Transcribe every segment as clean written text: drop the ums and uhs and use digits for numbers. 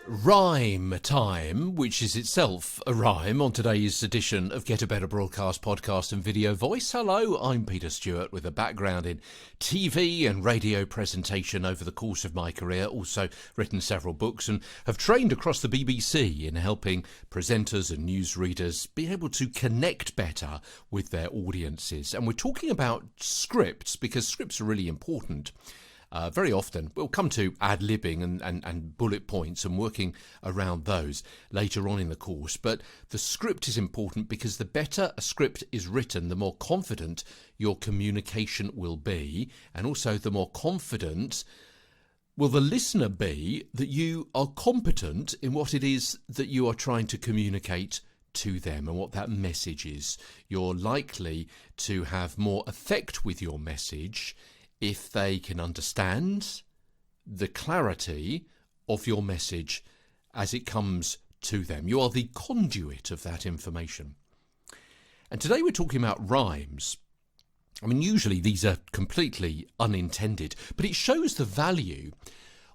Rhyme time, which is itself a rhyme, on today's edition of Get a Better Broadcast podcast and video voice. Hello, I'm Peter Stewart with a background in TV and radio presentation over the course of my career, also written several books and have trained across the BBC in helping presenters and newsreaders be able to connect better with their audiences. And we're talking about scripts because scripts are really important. Very often, we'll come to ad-libbing and bullet points and working around those later on in the course. But the script is important because the better a script is written, the more confident your communication will be. And also the more confident will the listener be that you are competent in what it is that you are trying to communicate to them and what that message is. You're likely to have more effect with your message if they can understand the clarity of your message as it comes to them. You are the conduit of that information. And today we're talking about rhymes. I mean, usually these are completely unintended, but it shows the value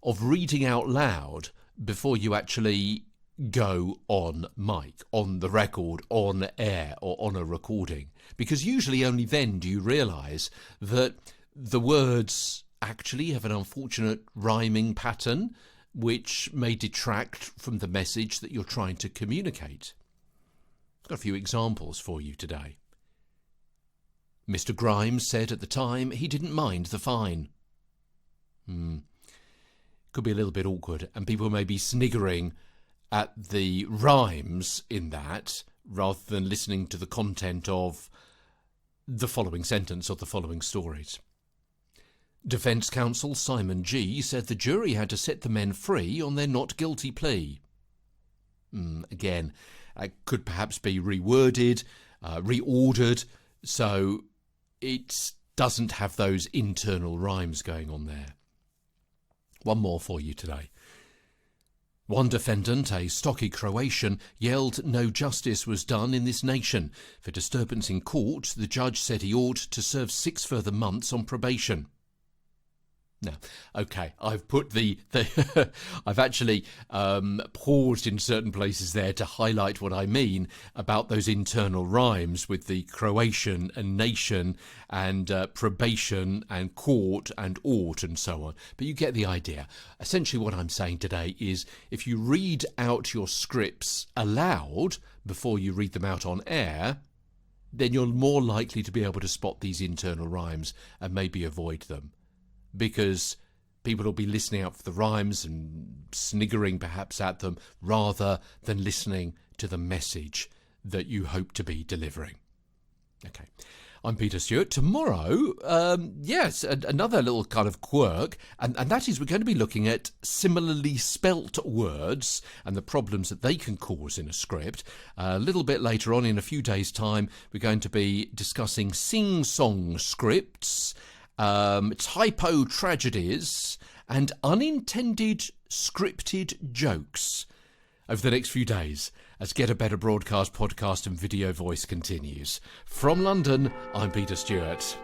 of reading out loud before you actually go on mic, on the record, on air, or on a recording. Because usually only then do you realise that the words actually have an unfortunate rhyming pattern which may detract from the message that you're trying to communicate. I've got a few examples for you today. Mr. Grimes said at the time he didn't mind the fine. Could be a little bit awkward, and people may be sniggering at the rhymes in that rather than listening to the content of the following sentence or the following stories. Defence Counsel Simon Gee said the jury had to set the men free on their not guilty plea. Again, it could perhaps be reworded, reordered, so it doesn't have those internal rhymes going on there. One more for you today. One defendant, a stocky Croatian, yelled no justice was done in this nation. For disturbance in court, the judge said he ought to serve 6 further months on probation. Now, okay, I've put I've actually paused in certain places there to highlight what I mean about those internal rhymes with the Croatian and nation and probation and court and ought and so on. But you get the idea. Essentially what I'm saying today is if you read out your scripts aloud before you read them out on air, then you're more likely to be able to spot these internal rhymes and maybe avoid them. Because people will be listening out for the rhymes and sniggering perhaps at them rather than listening to the message that you hope to be delivering. Okay, I'm Peter Stewart. Tomorrow, another little kind of quirk, and that is we're going to be looking at similarly spelt words and the problems that they can cause in a script. A little bit later on, in a few days' time, we're going to be discussing sing-song scripts, typo tragedies and unintended scripted jokes over the next few days as Get a Better Broadcast podcast and video voice continues. From London, I'm Peter Stewart.